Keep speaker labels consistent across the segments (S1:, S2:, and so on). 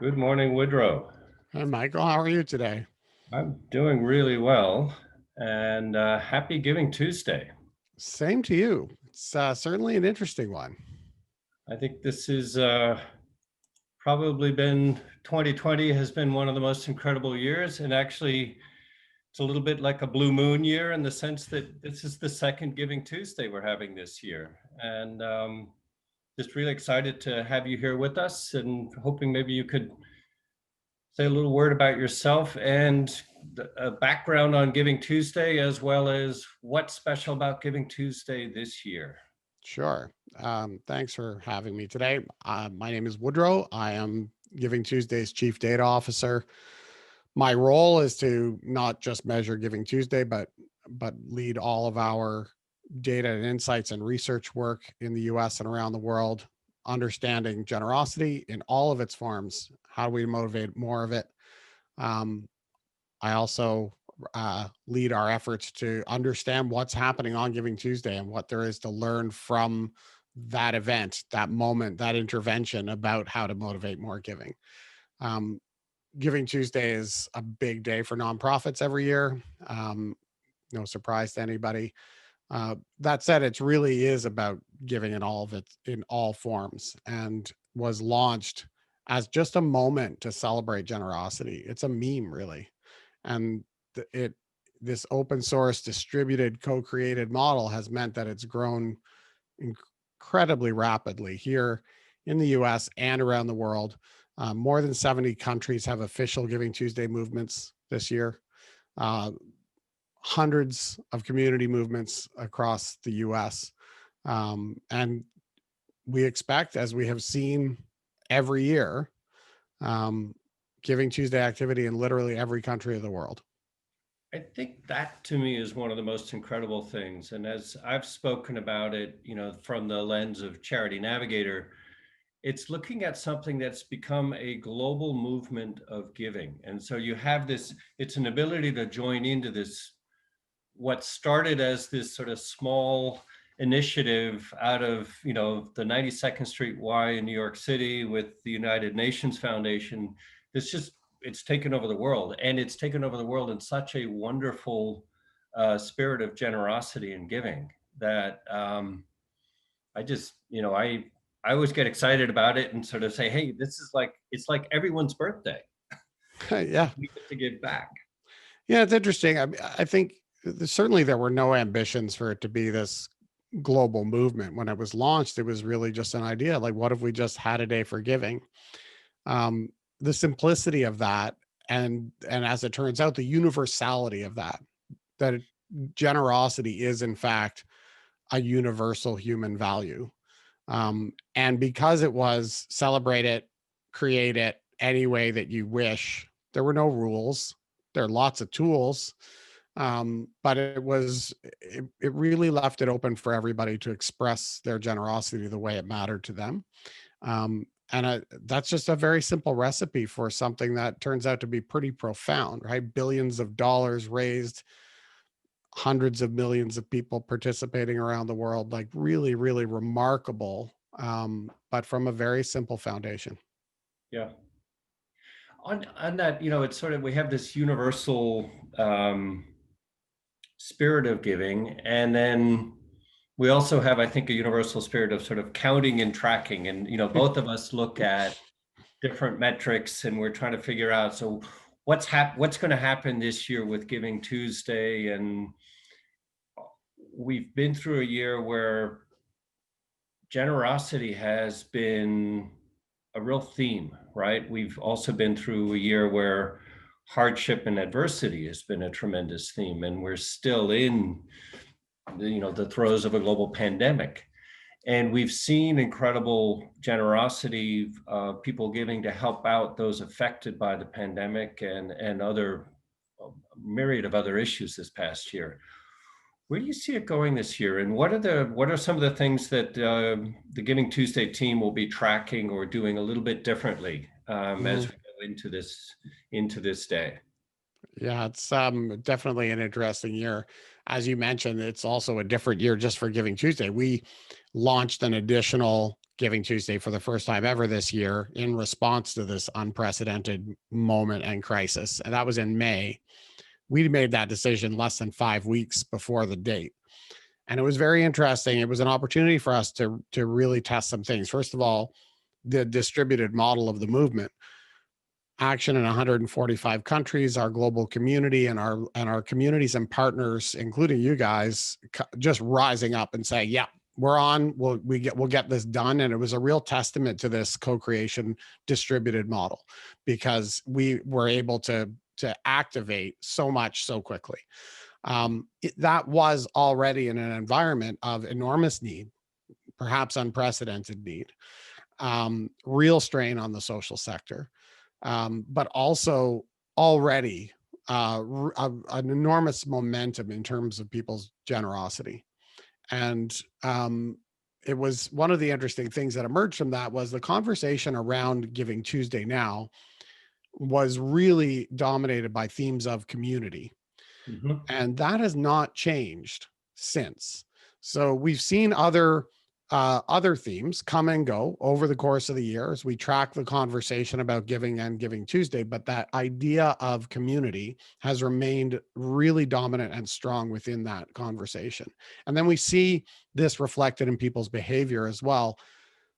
S1: Good morning, Woodrow.
S2: Hi, Michael. How are you today?
S1: I'm doing really well, and happy Giving Tuesday.
S2: Same to you. It's certainly an interesting one.
S1: I think this is probably been 2020 has been one of the most incredible years, and actually, it's a little bit like a blue moon year in the sense that this is the second Giving Tuesday we're having this year, and just really excited to have you here with us, and hoping maybe you could say a little word about yourself and a background on Giving Tuesday, as well as what's special about Giving Tuesday this year.
S2: Sure. Thanks for having me today. My name is Woodrow. I am Giving Tuesday's Chief Data Officer. My role is to not just measure Giving Tuesday, but lead all of our data and insights and research work in the U.S. and around the world, understanding generosity in all of its forms. How do we motivate more of it? Um, I also lead our efforts to understand what's happening on Giving Tuesday and what there is to learn from that event, that moment, that intervention about how to motivate more giving. Um, Giving Tuesday is a big day for nonprofits every year. No surprise to anybody. That said, it really is about giving in all of it in all forms, and was launched as just a moment to celebrate generosity. It's a meme, really, and it this open source distributed co-created model has meant that it's grown incredibly rapidly here in the US and around the world. More than 70 countries have official Giving Tuesday movements this year. uh, Hundreds of community movements across the US, and we expect, as we have seen every year, um, Giving Tuesday activity in literally every country of the world.
S1: I think that to me is one of the most incredible things. And as I've spoken about it, from the lens of Charity Navigator, it's looking at something that's become a global movement of giving. And so you have this, it's an ability to join into this what started as this sort of small initiative out of the 92nd Street Y in New York City with the United Nations Foundation. It's taken over the world, and it's taken over the world in such a wonderful spirit of generosity and giving that I just I always get excited about it and sort of say, hey, this is like it's like everyone's birthday.
S2: Yeah.
S1: We get to give back.
S2: Yeah, it's interesting. I think certainly there were no ambitions for it to be this global movement. When it was launched, it was really just an idea. Like, what if we just had a day for giving? Um, the simplicity of that, and as it turns out, the universality of that generosity is in fact a universal human value. And because it was celebrate it, create it any way that you wish, there were no rules. There are lots of tools, but it really left it open for everybody to express their generosity the way it mattered to them. And that's just a very simple recipe for something that turns out to be pretty profound, right? Billions of dollars raised, hundreds of millions of people participating around the world, like really, really remarkable, but from a very simple foundation.
S1: Yeah. On that, it's sort of we have this universal spirit of giving, and then we also have, I think, a universal spirit of sort of counting and tracking. And both of us look at different metrics, and we're trying to figure out what's going to happen this year with Giving Tuesday. And we've been through a year where generosity has been a real theme, right? We've also been through a year where hardship and adversity has been a tremendous theme, and we're still in the throes of a global pandemic. And we've seen incredible generosity, people giving to help out those affected by the pandemic and other myriad of other issues this past year. Where do you see it going this year? And what are some of the things that the Giving Tuesday team will be tracking or doing a little bit differently as we go into this day?
S2: Yeah, it's definitely an interesting year. As you mentioned, it's also a different year just for Giving Tuesday. We launched an additional Giving Tuesday for the first time ever this year in response to this unprecedented moment and crisis. And that was in May. We made that decision less than 5 weeks before the date. And it was very interesting. It was an opportunity for us to really test some things. First of all, the distributed model of the movement, action in 145 countries, our global community, and our communities and partners, including you guys, just rising up and saying, "Yeah, we're on. We'll get this done." And it was a real testament to this co-creation distributed model, because we were able to activate so much so quickly. That was already in an environment of enormous need, perhaps unprecedented need, real strain on the social sector, but also already an enormous momentum in terms of people's generosity. And it was one of the interesting things that emerged from that was the conversation around Giving Tuesday now was really dominated by themes of community.
S1: Mhm.
S2: And that has not changed since. So we've seen other themes come and go over the course of the year as we track the conversation about giving and Giving Tuesday, but that idea of community has remained really dominant and strong within that conversation. And then we see this reflected in people's behavior as well.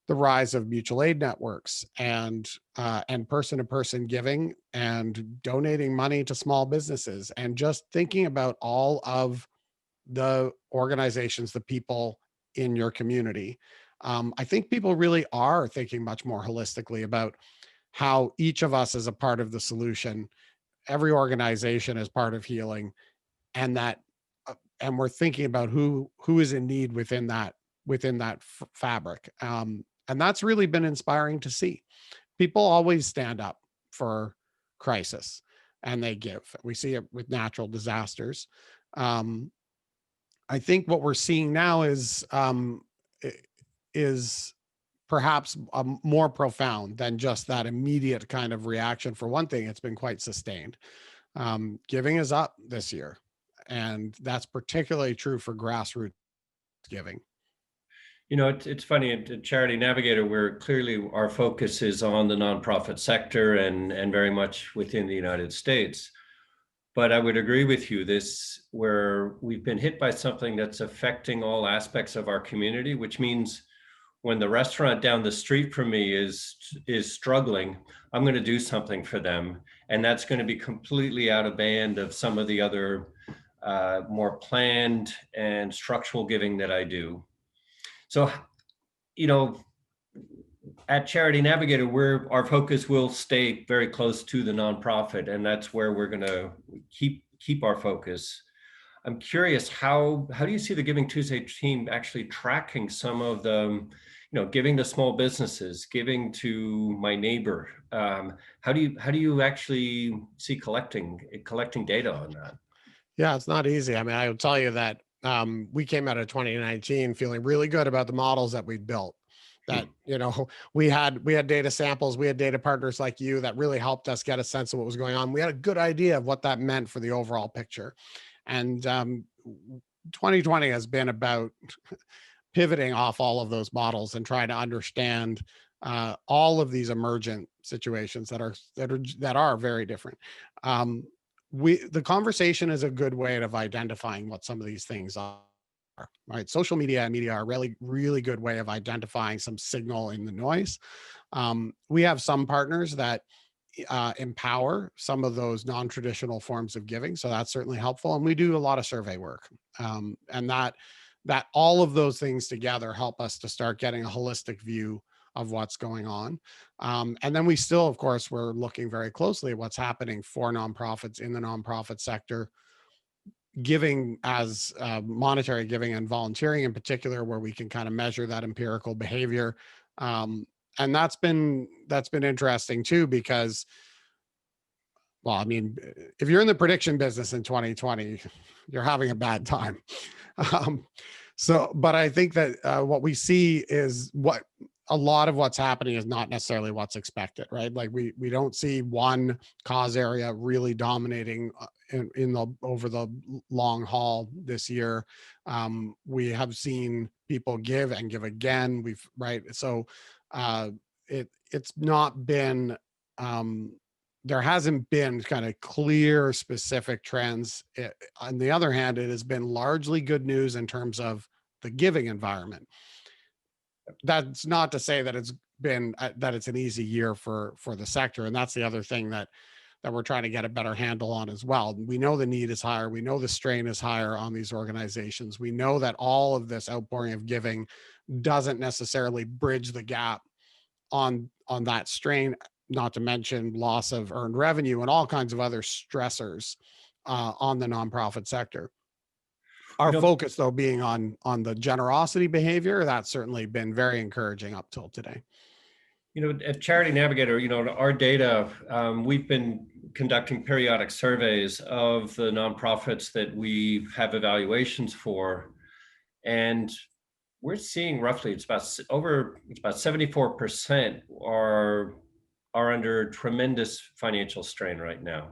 S2: The rise of mutual aid networks and person-to-person giving and donating money to small businesses, and just thinking about all of the organizations, the people in your community. I think people really are thinking much more holistically about how each of us is a part of the solution. Every organization is part of healing, and that and we're thinking about who is in need within that fabric. And that's really been inspiring to see. People always stand up for crisis and they give. We see it with natural disasters. Um, I think what we're seeing now is perhaps more profound than just that immediate kind of reaction. For one thing, it's been quite sustained. Giving is up this year, and that's particularly true for grassroots giving.
S1: You know, it's funny at Charity Navigator, where clearly our focus is on the nonprofit sector and very much within the United States. But I would agree with you, this where we've been hit by something that's affecting all aspects of our community, which means when the restaurant down the street from me is struggling, I'm going to do something for them, and that's going to be completely out of band of some of the other more planned and structural giving that I do. So, you know, at Charity Navigator, our focus will stay very close to the nonprofit, and that's where we're going to keep our focus. I'm curious, how do you see the Giving Tuesday team actually tracking some of the, giving to small businesses, giving to my neighbor? How do you actually see collecting data on that?
S2: Yeah, it's not easy. I mean, I will tell you that we came out of 2019 feeling really good about the models that we built. That we had data samples, we had data partners like you that really helped us get a sense of what was going on. We had a good idea of what that meant for the overall picture, and 2020 has been about pivoting off all of those models and trying to understand all of these emergent situations that are very different. The conversation is a good way of identifying what some of these things are. Right, social media and media are really, really good way of identifying some signal in the noise. We have some partners that empower some of those non-traditional forms of giving, so that's certainly helpful. And we do a lot of survey work, and that all of those things together help us to start getting a holistic view of what's going on. And then we still, of course, we're looking very closely at what's happening for nonprofits in the nonprofit sector, giving as monetary giving and volunteering in particular, where we can kind of measure that empirical behavior. And that's been interesting too, because, well, I mean, if you're in the prediction business in 2020, you're having a bad time. But I think that what we see is a lot of what's happening is not necessarily what's expected, right? Like we don't see one cause area really dominating in the over the long haul this year. We have seen people give and give again. We've right. So uh, it's not been there hasn't been kind of clear specific trends. On the other hand, it has been largely good news in terms of the giving environment. That's not to say that it's been that it's an easy year for the sector, and that's the other thing that we're trying to get a better handle on as well. We know the need is higher. We know the strain is higher on these organizations. We know that all of this outpouring of giving doesn't necessarily bridge the gap on that strain, not to mention loss of earned revenue and all kinds of other stressors on the nonprofit sector.
S1: You
S2: Our
S1: know,
S2: focus though being on the generosity behavior, that's certainly been very encouraging up till today.
S1: at Charity Navigator, our data, we've been conducting periodic surveys of the nonprofits that we have evaluations for, and we're seeing roughly it's about 74% are under tremendous financial strain right now.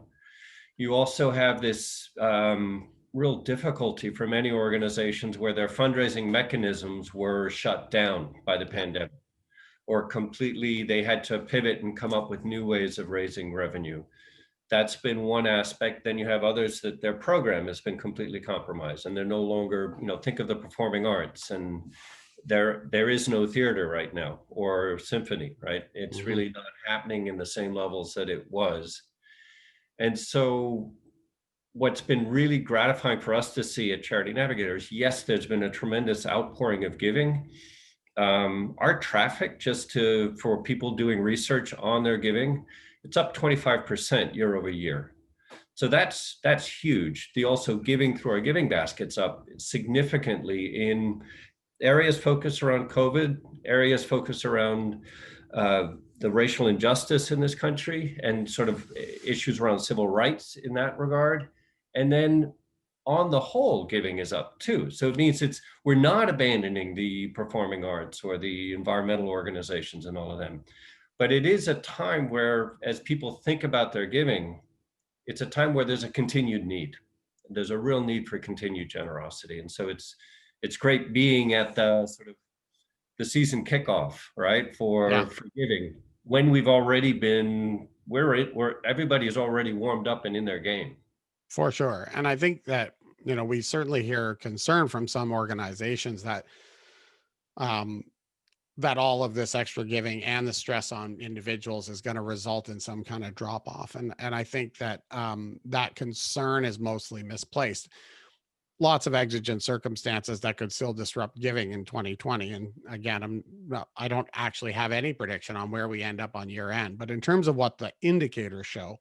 S1: You also have this real difficulty for many organizations where their fundraising mechanisms were shut down by the pandemic, or completely they had to pivot and come up with new ways of raising revenue. That's been one aspect. Then you have others that their program has been completely compromised and they're no longer, think of the performing arts, and there is no theater right now or symphony, right? It's
S2: Mhm.
S1: really not happening in the same levels that it was. And so what's been really gratifying for us to see at Charity Navigators, yes, there's been a tremendous outpouring of giving. Our traffic for people doing research on their giving, it's up 25% year over year. So that's huge. The also giving through our giving baskets up significantly in areas focused around COVID, areas focused around the racial injustice in this country and sort of issues around civil rights in that regard. And then on the whole, giving is up too. So it means we're not abandoning the performing arts or the environmental organizations and all of them. But it is a time where, as people think about their giving, it's a time where there's a continued need. There's a real need for continued generosity. And so it's great being at the sort of the season kickoff, right?
S2: Yeah,
S1: For giving when we've already been, where everybody is already warmed up and in their game.
S2: for sure. And I think that, we certainly hear concern from some organizations um, that all of this extra giving and the stress on individuals is going to result in some kind of drop off. And I think that that concern is mostly misplaced. Lots of exigent circumstances that could still disrupt giving in 2020. And again, I don't actually have any prediction on where we end up on year end, but in terms of what the indicators show,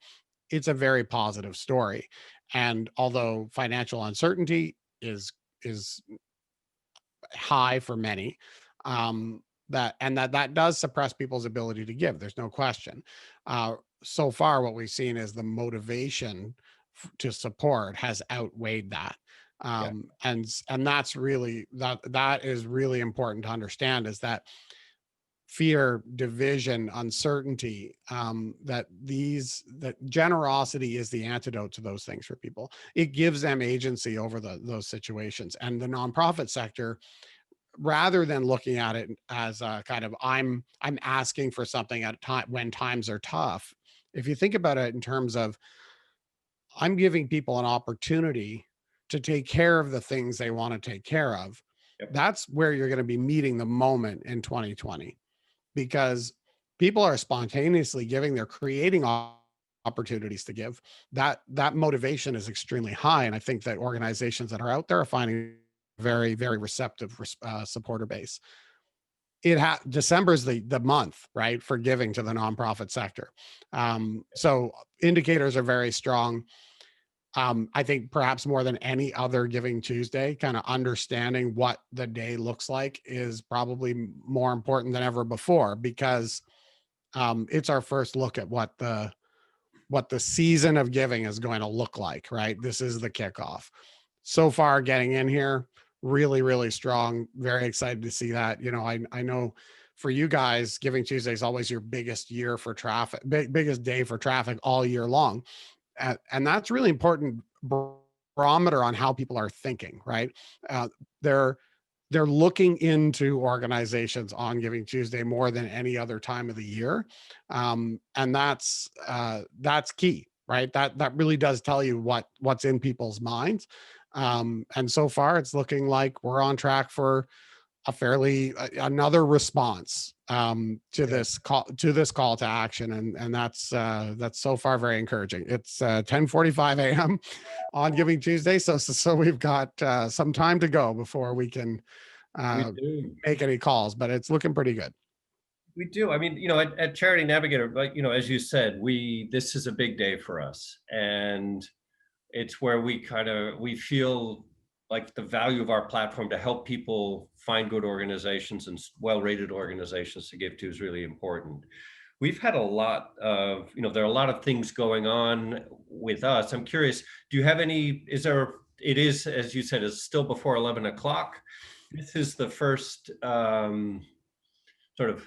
S2: it's a very positive story. And although financial uncertainty is high for many, that does suppress people's ability to give. There's no question. So far, what we've seen is the motivation to support has outweighed that.
S1: Yeah.
S2: And that's really that is really important to understand, is that fear, division, uncertainty, that generosity is the antidote to those things for people. It gives them agency over those situations. And the nonprofit sector, rather than looking at it as a kind of I'm asking for something at a time when times are tough, if you think about it in terms of I'm giving people an opportunity to take care of the things they want to take care of,
S1: Yep.
S2: that's where you're going to be meeting the moment in 2020, because people are spontaneously giving, they're creating opportunities to give. That motivation is extremely high, and I think that organizations that are out there are finding very, very receptive supporter base. December is the month, right, for giving to the nonprofit sector. So indicators are very strong. I think perhaps more than any other Giving Tuesday, kind of understanding what the day looks like is probably more important than ever before, because it's our first look at what the season of giving is going to look like, right? This is the kickoff. So far, getting in here, really, really strong. Very excited to see that. I know for you guys, Giving Tuesday is always your biggest year for traffic, biggest day for traffic all year long. And that's really important barometer on how people are thinking, right? Uh, they're they're looking into organizations on Giving Tuesday more than any other time of the year, and that's key, right? That really does tell you what's in people's minds. And so far, it's looking like we're on track for a fairly another response to
S1: Yeah.
S2: this call to action, and that's so far very encouraging. It's 10:45 a.m. on Giving Tuesday, so we've got some time to go before we can
S1: We
S2: uh,
S1: do.
S2: make any calls, but it's looking pretty good.
S1: We do. I mean, at Charity Navigator, like, as you said, this is a big day for us. And it's where we feel like the value of our platform to help people find good organizations and well-rated organizations to give to is really important. We've had a lot of, there are a lot of things going on with us. I'm curious, do you have any, it is, as you said, it's still before 11 o'clock. This is the first sort of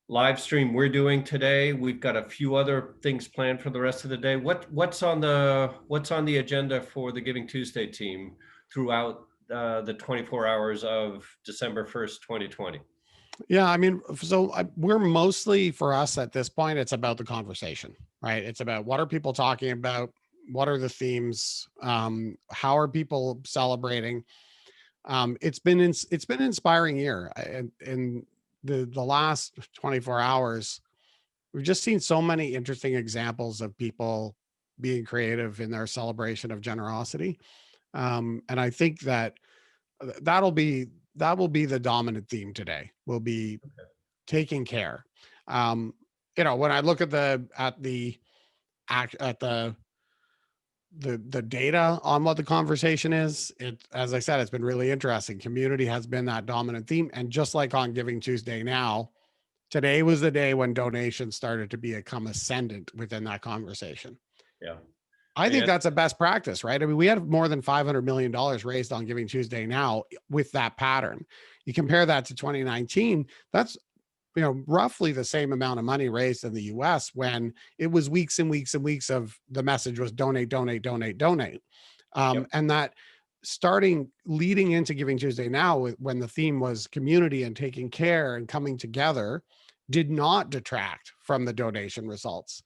S1: live stream we're doing today. We've got a few other things planned for the rest of the day. What's on the agenda for the Giving Tuesday team throughout the 24 hours of December 1st, 2020?
S2: Yeah, I mean, we're mostly, for us at this point, it's about the conversation, right? It's about what are people talking about, what are the themes, how are people celebrating. It's been an inspiring year. In the last 24 hours, we've just seen so many interesting examples of people being creative in their celebration of generosity. And I think that that'll be that will be the dominant theme today. Will be taking care. Um, when I look at the data on what the conversation is, as I said, it's been really interesting. Community has been that dominant theme, and just like on Giving Tuesday now, today was the day when donations started to become ascendant within that conversation.
S1: Yeah.
S2: I think
S1: Yeah.
S2: that's a best practice, right? I mean, we had more than $500 million raised on Giving Tuesday now with that pattern. You compare that to 2019, that's roughly the same amount of money raised in the US when it was weeks and weeks and weeks of the message was donate, donate, donate, donate.
S1: Yep.
S2: And that starting leading into Giving Tuesday now, when the theme was community and taking care and coming together, did not detract from the donation results.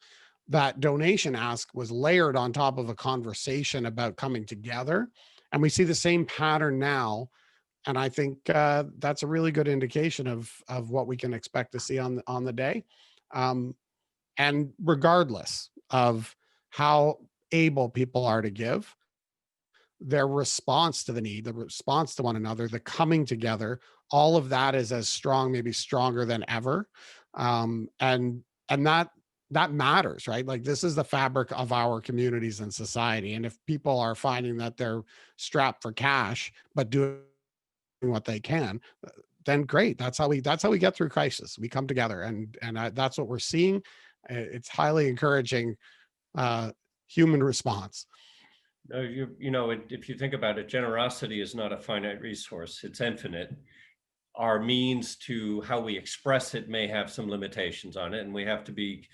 S2: That donation ask was layered on top of a conversation about coming together. And we see the same pattern now, and I think that's a really good indication of what we can expect to see on the day. Um, and regardless of how able people are to give, their response to the need, the response to one another, the coming together, all of that is as strong, maybe stronger than ever. And that matters, right? Like, this is the fabric of our communities and society. And if people are finding that they're strapped for cash, but doing what they can, then great. That's how we get through crisis. We come together, and that's what we're seeing. It's highly encouraging uh, human response.
S1: No, if you think about it, generosity is not a finite resource, it's infinite. Our means to how we express it may have some limitations on it, and we have to be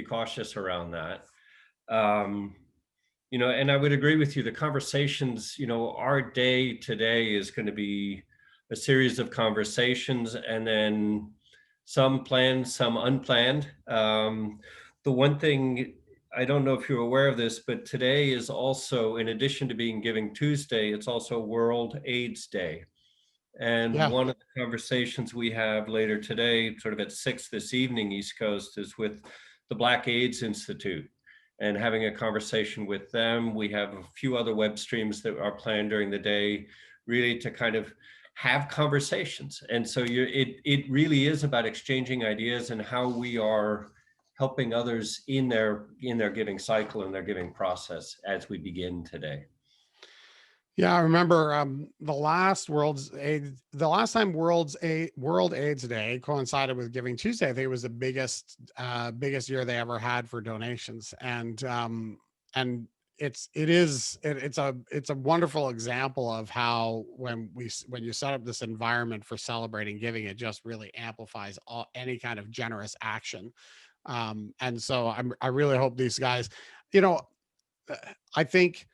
S1: cautious around that. Um, and I would agree with you. The conversations, our day today is going to be a series of conversations, and then some planned, some unplanned. The one thing, I don't know if you're aware of this, but today is also, in addition to being Giving Tuesday, it's also World AIDS Day. And
S2: Yeah.
S1: one of the conversations we have later today, sort of at 6 this evening, East Coast, is with the Black AIDS Institute and having a conversation with them. We have a few other web streams that are planned during the day, really to kind of have conversations. And so it really is about exchanging ideas and how we are helping others in their giving cycle and their giving process as we begin today.
S2: Yeah, I remember the last time World AIDS Day coincided with Giving Tuesday. I think it was the biggest year they ever had for donations, and it's a wonderful example of how when you set up this environment for celebrating giving, it just really amplifies any kind of generous action. And so I really hope these guys, you know, uh, I think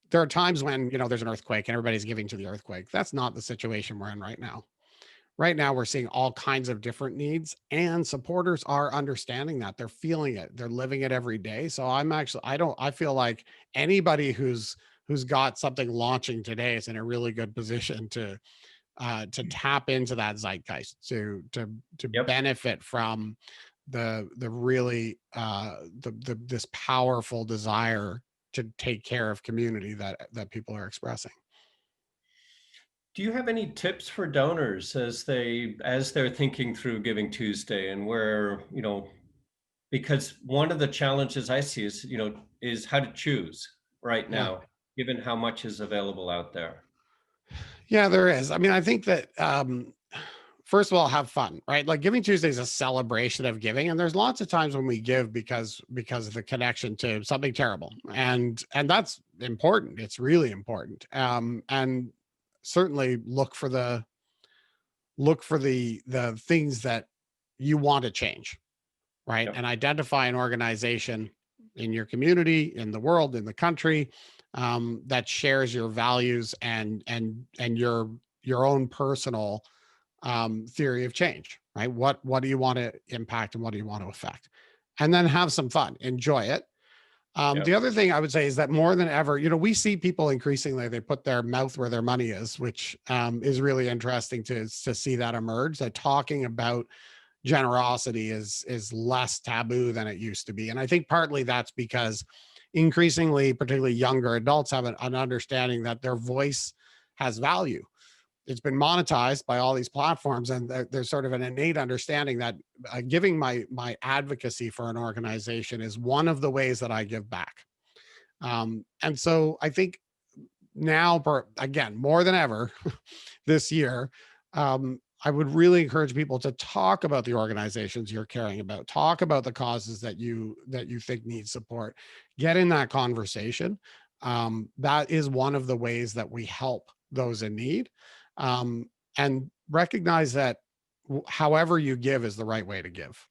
S2: there are times when, there's an earthquake and everybody's giving to the earthquake. That's not the situation we're in right now. Right now, we're seeing all kinds of different needs, and supporters are understanding that. They're feeling it. They're living it every day. So I feel like anybody who's got something launching today is in a really good position to tap into that zeitgeist, to
S1: Yep.
S2: benefit from the really this powerful desire to take care of community that people are expressing.
S1: Do you have any tips for donors as they're thinking through Giving Tuesday and where, because one of the challenges I see is how to choose right
S2: Yeah.
S1: now, given how much is available out there.
S2: Yeah, there is. I mean, I think that first of all, have fun, right? Like Giving Tuesday is a celebration of giving, and there's lots of times when we give because of the connection to something terrible, and that's important. It's really important. And certainly look for the things that you want to change, right?
S1: Yep.
S2: And identify an organization in your community, in the world, in the country, that shares your values and your own personal theory of change, right? What do you want to impact and what do you want to affect? And then have some fun, enjoy it. The
S1: Yep.
S2: other thing I would say is that more than ever, we see people increasingly, they put their mouth where their money is, which is really interesting to see that emerge. That talking about generosity is less taboo than it used to be. And I think partly that's because increasingly, particularly younger adults have an understanding that their voice has value. It's been monetized by all these platforms, and there's sort of an innate understanding that giving my advocacy for an organization is one of the ways that I give back. And so I think now, again, more than ever, this year, I would really encourage people to talk about the organizations you're caring about, talk about the causes that you think need support, get in that conversation. That is one of the ways that we help those in need, um, and recognize that however you give is the right way to give.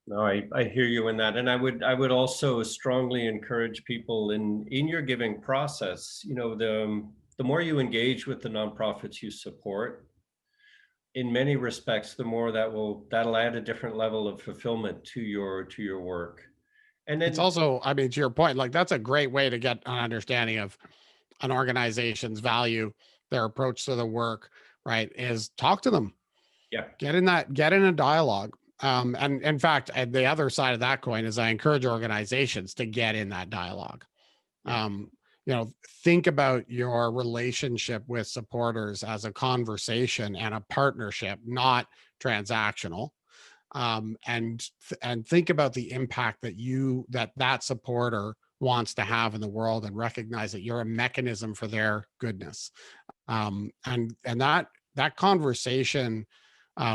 S1: No, I hear you in that. And I would also strongly encourage people in your giving process, the more you engage with the nonprofits you support, in many respects, the more that'll add a different level of fulfillment to your work. And
S2: It's
S1: then,
S2: also, I mean, to your point, like that's a great way to get an understanding of an organization's value, their approach to the work, right? Is talk to them,
S1: yeah,
S2: get in a dialogue. And in fact, the other side of that coin is I encourage organizations to get in that dialogue.
S1: yeah,
S2: Um, think about your relationship with supporters as a conversation and a partnership, not transactional. And think about the impact that supporter wants to have in the world, and recognize that you're a mechanism for their goodness. And that conversation,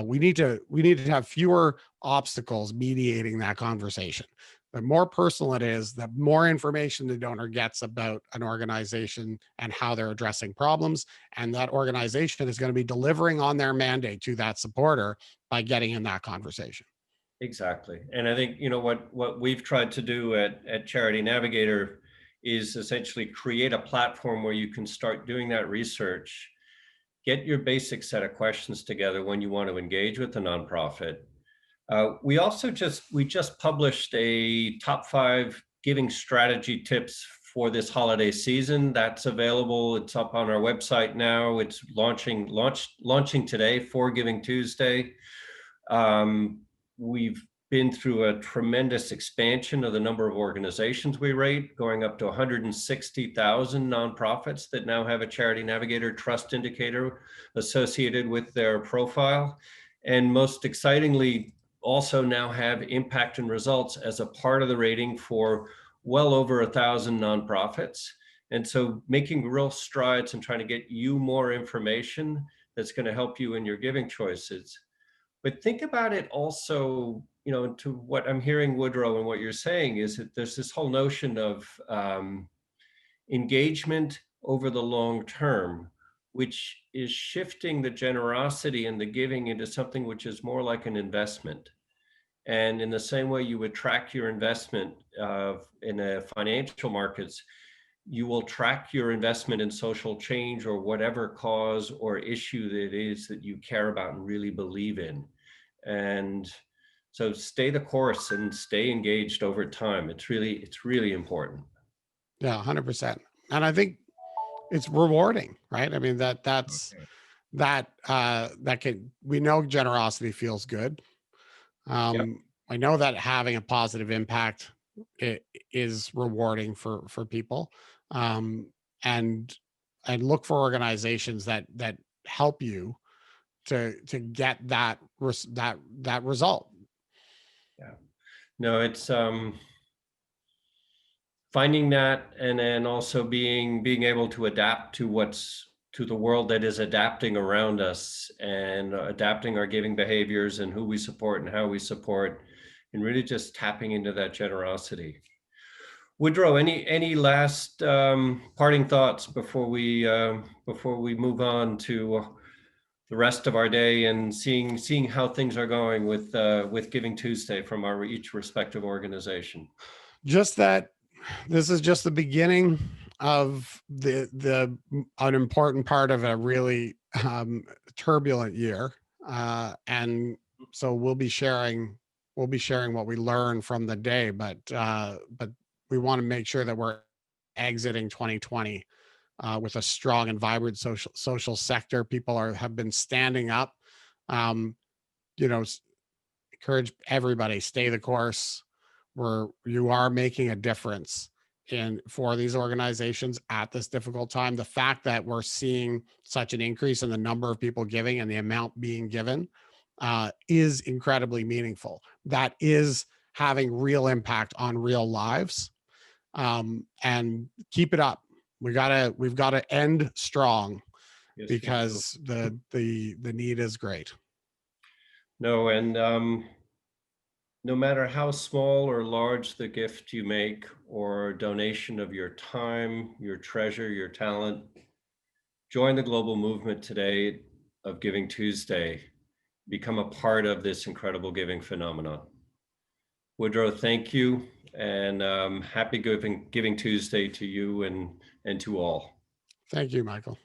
S2: we need to have fewer obstacles mediating that conversation. The more personal it is, the more information the donor gets about an organization and how they're addressing problems, and that organization is going to be delivering on their mandate to that supporter by getting in that conversation.
S1: exactly. And I think, what we've tried to do at Charity Navigator is essentially create a platform where you can start doing that research, get your basic set of questions together when you want to engage with the nonprofit. We just published a top 5 giving strategy tips for this holiday season. That's available. It's up on our website now. It's launching today for Giving Tuesday. We've been through a tremendous expansion of the number of organizations we rate, going up to 160,000 nonprofits that now have a Charity Navigator trust indicator associated with their profile. And most excitingly, also now have impact and results as a part of the rating for well over 1,000 nonprofits. And so making real strides and trying to get you more information that's going to help you in your giving choices. But think about it also to what I'm hearing, Woodrow, and what you're saying is that there's this whole notion of engagement over the long term, which is shifting the generosity and the giving into something which is more like an investment. And in the same way you would track your investment in the financial markets, you will track your investment in social change or whatever cause or issue that it is that you care about and really believe in. And so stay the course and stay engaged over time. It's really important.
S2: Yeah, 100%. And I think it's rewarding, right? I mean, that's
S1: Okay.
S2: that can, we know generosity feels good.
S1: Yep.
S2: I know that having a positive impact is rewarding for people. Um, and and look for organizations that help you to get that result.
S1: Yeah. No, it's finding that, and then also being able to adapt to the world that is adapting around us, and adapting our giving behaviors and who we support and how we support, and really just tapping into that generosity. Woodrow, any last parting thoughts before we move on to the rest of our day and seeing how things are going with Giving Tuesday from our each respective organization?
S2: Just that this is just the beginning of the an important part of a really turbulent year, and so we'll be sharing what we learn from the day, but we want to make sure that we're exiting 2020 with a strong and vibrant social sector. People have been standing up. Um, you know, encourage everybody, stay the course, where you are making a difference in for these organizations at this difficult time. The fact that we're seeing such an increase in the number of people giving and the amount being given is incredibly meaningful. That is having real impact on real lives. And keep it up. We've gotta end strong,
S1: Yes, we do.
S2: because the need is great.
S1: No, and no matter how small or large the gift you make or donation of your time, your treasure, your talent, join the global movement today of Giving Tuesday. Become a part of this incredible giving phenomenon. Woodrow, thank you, and happy Giving Tuesday to you and to all.
S2: Thank you, Michael.